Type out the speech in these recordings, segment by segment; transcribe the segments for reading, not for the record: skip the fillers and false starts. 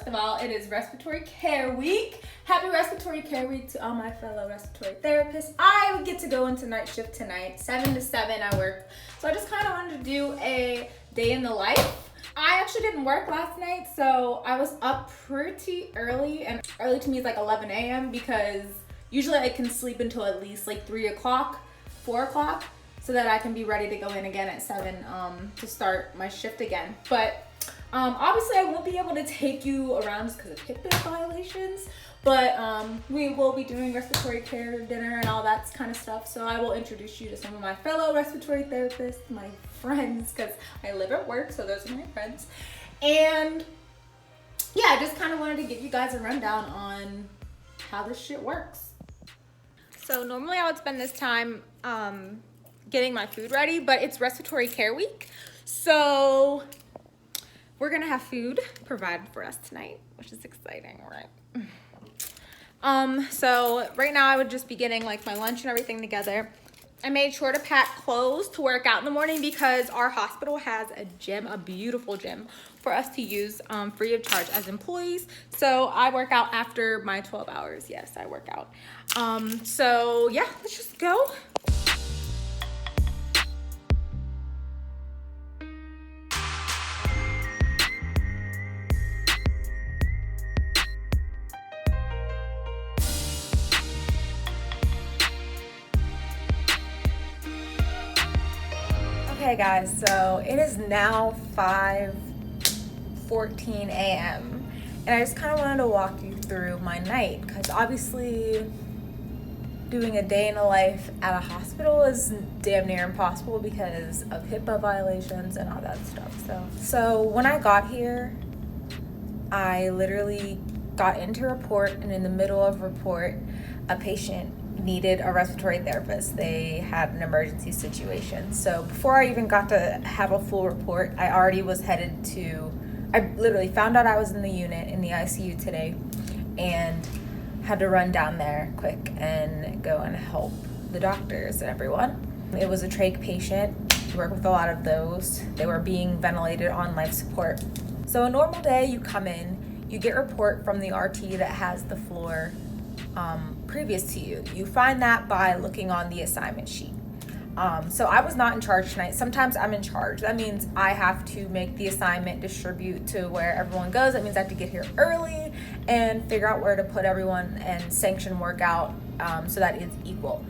of all, it is Respiratory Care Week. Happy Respiratory Care Week to all my fellow respiratory therapists. I get to go into night shift tonight, 7 to 7 I work. So I just kind of wanted to do a day in the life. I actually didn't work last night, so I was up pretty early, and early to me is like 11 a.m. because usually I can sleep until at least like 3 o'clock, 4 o'clock, so that I can be ready to go in again at 7 to start my shift again. But obviously I won't be able to take you around just because of HIPAA violations, but we will be doing respiratory care dinner and all that kind of stuff. So I will introduce you to some of my fellow respiratory therapists, my friends, because I live at work, so those are my friends. And yeah, I just kind of wanted to give you guys a rundown on how this shit works. So normally I would spend this time getting my food ready, but it's Respiratory Care Week, so we're gonna have food provided for us tonight, which is exciting, right? So right now I would just be getting like my lunch and everything together. I made sure to pack clothes to work out in the morning because our hospital has a gym, a beautiful gym for us to use free of charge as employees. So I work out after my 12 hours. Yes, I work out. So yeah, let's just go. Okay guys, so it is now 5:14 a.m. and I just kind of wanted to walk you through my night because obviously doing a day in the life at a hospital is damn near impossible because of HIPAA violations and all that stuff. So when I got here, I literally got into report, and in the middle of report, a patient needed a respiratory therapist. They had an emergency situation. So before I even got to have a full report, I already was headed to, I literally found out I was in the unit in the ICU today and had to run down there quick and go and help the doctors and everyone. It was a trach patient. We work with a lot of those. They were being ventilated on life support. So a normal day, you come in, you get report from the RT that has the floor previous to you. You find that by looking on the assignment sheet. So I was not in charge tonight. Sometimes I'm in charge. That means I have to make the assignment distribute to where everyone goes. That means I have to get here early and figure out where to put everyone and sanction workout so that it's equal.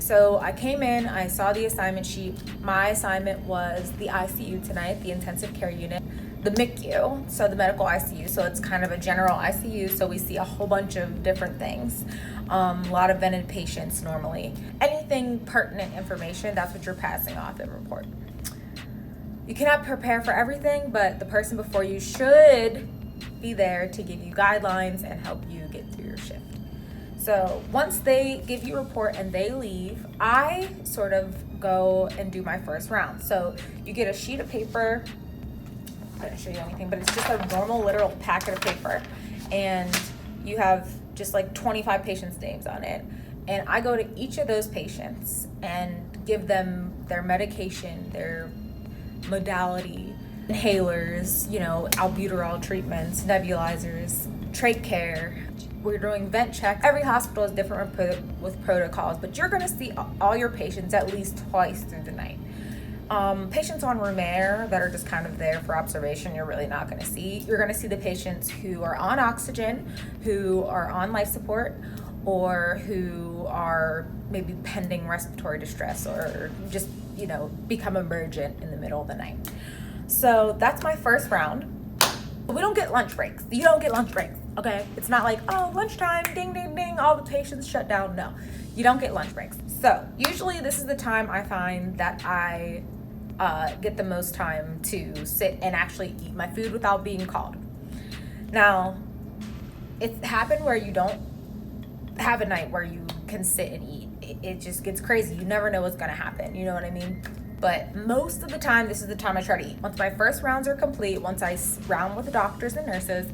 So I came in, I saw the assignment sheet. My assignment was the ICU tonight, the intensive care unit, the MICU, so the medical ICU. So it's kind of a general ICU, so we see a whole bunch of different things. A lot of vented patients normally. Anything pertinent information, that's what you're passing off in report. You cannot prepare for everything, but the person before you should be there to give you guidelines and help you get through your shift. So once they give you a report and they leave, I sort of go and do my first round. So you get a sheet of paper. I didn't show you anything, but it's just a normal literal packet of paper, and you have just like 25 patients' names on it. And I go to each of those patients and give them their medication, their modality, inhalers, albuterol treatments, nebulizers, trach care. We're doing vent checks. Every hospital is different with protocols, but you're gonna see all your patients at least twice through the night. Patients on room air that are just kind of there for observation, you're really not gonna see. You're gonna see the patients who are on oxygen, who are on life support, or who are maybe pending respiratory distress, or just, become emergent in the middle of the night. So that's my first round. We don't get lunch breaks. You don't get lunch breaks, okay? It's not like, oh, lunchtime, ding, ding, ding, all the patients shut down. No, you don't get lunch breaks. So usually this is the time I find that I get the most time to sit and actually eat my food without being called. Now, it's happened where you don't have a night where you can sit and eat. It just gets crazy. You never know what's gonna happen, you know what I mean? But most of the time, this is the time I try to eat. Once my first rounds are complete, once I round with the doctors and nurses,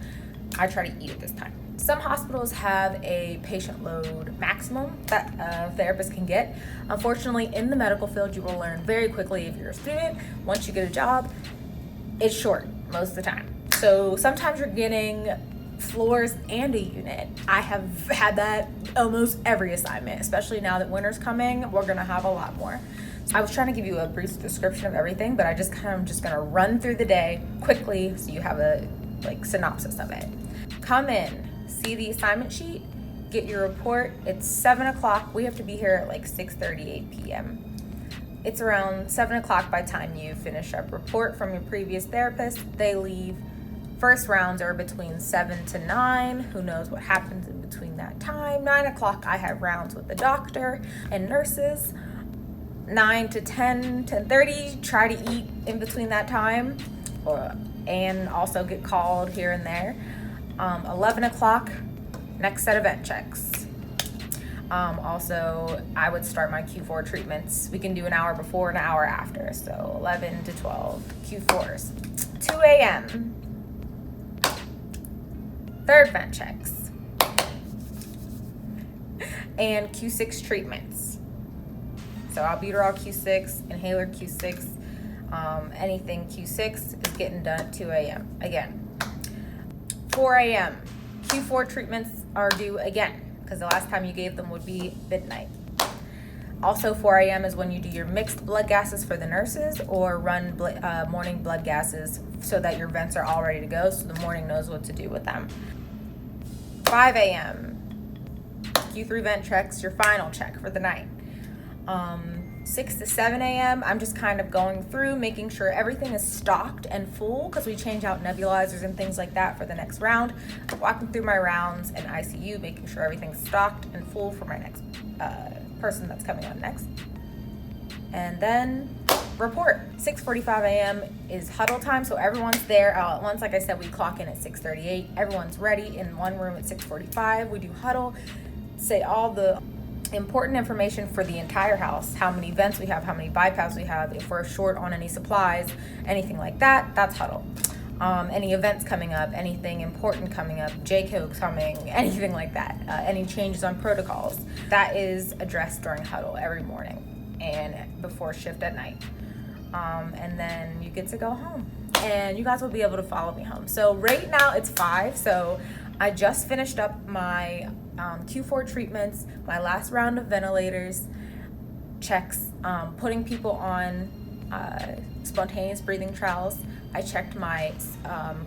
I try to eat at this time. Some hospitals have a patient load maximum that a therapist can get. Unfortunately, in the medical field, you will learn very quickly if you're a student. Once you get a job, it's short most of the time. So sometimes you're getting floors and a unit. I have had that almost every assignment, especially now that winter's coming, we're gonna have a lot more. So I was trying to give you a brief description of everything, but I just kind of just gonna run through the day quickly so you have a synopsis of it. Come in, see the assignment sheet, get your report. It's 7 o'clock. We have to be here at 6:38 p.m. It's around 7 o'clock by the time you finish up report from your previous therapist. They leave. First rounds are between 7 to 9. Who knows what happens in between that time. 9 o'clock, I have rounds with the doctor and nurses. 9 to 10, 10:30, try to eat in between that time, and also get called here and there. 11 o'clock, next set of vent checks. Also, I would start my Q4 treatments. We can do an hour before and an hour after, so 11 to 12 Q4s. 2 a.m. third vent checks. And Q6 treatments. So albuterol Q6, inhaler Q6, anything Q6 is getting done at 2 a.m. again. 4 a.m. Q4 treatments are due again, because the last time you gave them would be midnight. Also 4 a.m. is when you do your mixed blood gases for the nurses, or run morning blood gases so that your vents are all ready to go, so the morning knows what to do with them. 5 a.m. Q3 vent checks, your final check for the night. 6 to 7 a.m. I'm just kind of going through, making sure everything is stocked and full, because we change out nebulizers and things like that for the next round. Walking through my rounds and ICU, making sure everything's stocked and full for my next person that's coming on next. And then report. 6:45 a.m. is huddle time, so everyone's there all at once. Like I said, we clock in at 6:38. Everyone's ready in one room at 6:45. We do huddle, say all the important information for the entire house, how many vents we have, how many bypass we have, if we're short on any supplies, anything like that, that's huddle. Any events coming up, anything important coming up, JCO coming, anything like that, any changes on protocols, that is addressed during huddle every morning and before shift at night. And then you get to go home, and you guys will be able to follow me home. So right now it's 5, so I just finished up my Q4 treatments, my last round of ventilators, checks, putting people on spontaneous breathing trials. I checked my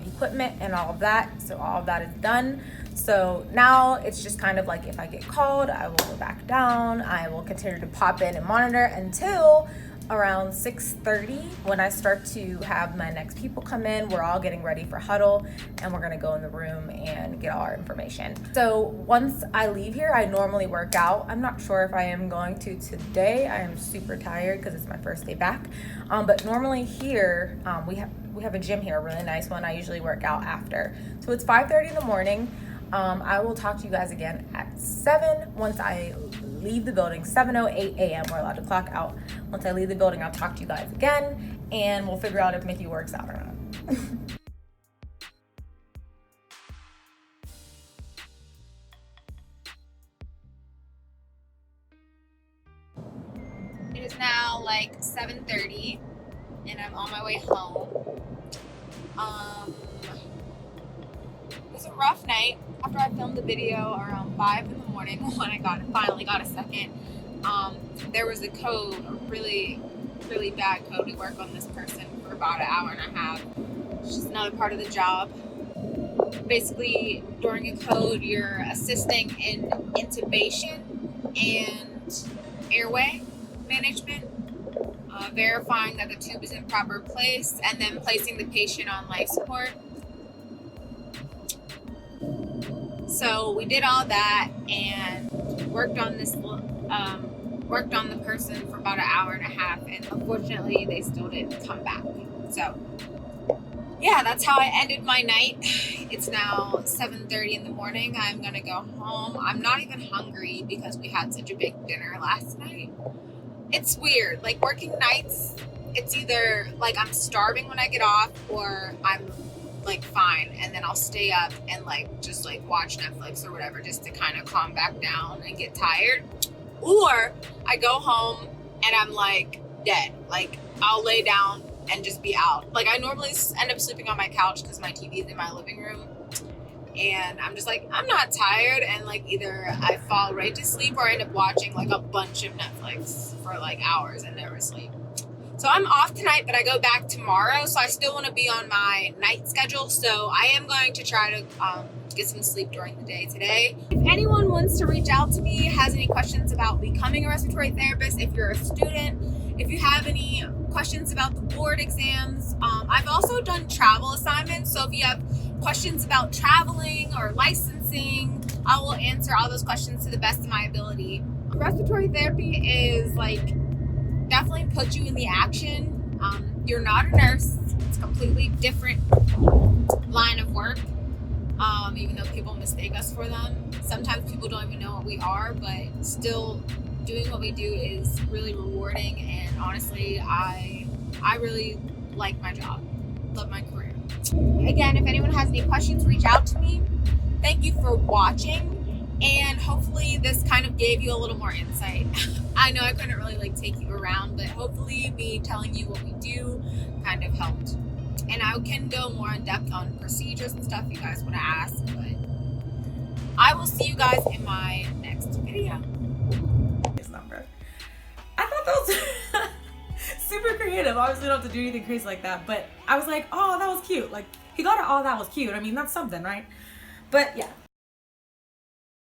equipment and all of that, so all of that is done. So now it's just kind of like, if I get called, I will go back down. I will continue to pop in and monitor until around 6:30, when I start to have my next people come in. We're all getting ready for huddle, and we're gonna go in the room and get all our information. So once I leave here, I normally work out. I'm not sure if I am going to today. I am super tired because it's my first day back. But normally here, we have a gym here, a really nice one. I usually work out after. So it's 5:30 in the morning. I will talk to you guys again at 7 once I leave the building. 7:08 a.m. we're allowed to clock out. Once I leave the building, I'll talk to you guys again, and we'll figure out if Mickey works out or not. It is now 7:30, and I'm on my way home. It was a rough night. After I filmed the video around 5 in the morning, when I finally got a second, there was a code, a really, really bad code. We work on this person for about an hour and a half. It's just another part of the job. Basically, during a code, you're assisting in intubation and airway management, verifying that the tube is in proper place, and then placing the patient on life support. So we did all that and worked on the person for about an hour and a half, and unfortunately they still didn't come back. So yeah, that's how I ended my night. It's now 7:30 in the morning. I'm gonna go home. I'm not even hungry because we had such a big dinner last night. It's weird, working nights, it's either I'm starving when I get off, or I'm fine, and then I'll stay up and just watch Netflix or whatever, just to kind of calm back down and get tired. Or I go home and I'm dead. I'll lay down and just be out. Like, I normally end up sleeping on my couch because my TV is in my living room, and I'm just like, I'm not tired, and like either I fall right to sleep or I end up watching like a bunch of Netflix for like hours and never sleep. So I'm off tonight, but I go back tomorrow, so I still want to be on my night schedule, so I am going to try to get some sleep during the day today. If anyone wants to reach out to me, has any questions about becoming a respiratory therapist, if you're a student, if you have any questions about the board exams, I've also done travel assignments, so if you have questions about traveling or licensing, I will answer all those questions to the best of my ability. Respiratory therapy is like definitely puts you in the action. You're not a nurse. It's a completely different line of work. Even though people mistake us for them. Sometimes people don't even know what we are, but still doing what we do is really rewarding, and honestly, I really like my job. Love my career. Again, if anyone has any questions, reach out to me. Thank you for watching, and hopefully this kind of gave you a little more insight. I know I couldn't really like take you around, but hopefully me telling you what we do kind of helped. And I can go more in depth on procedures and stuff you guys want to ask, but I will see you guys in my next video. His number. I thought that was super creative. Obviously, don't have to do anything crazy like that, but I was like, oh, that was cute. Like, he got it, oh, that was cute. I mean, that's something, right? But yeah.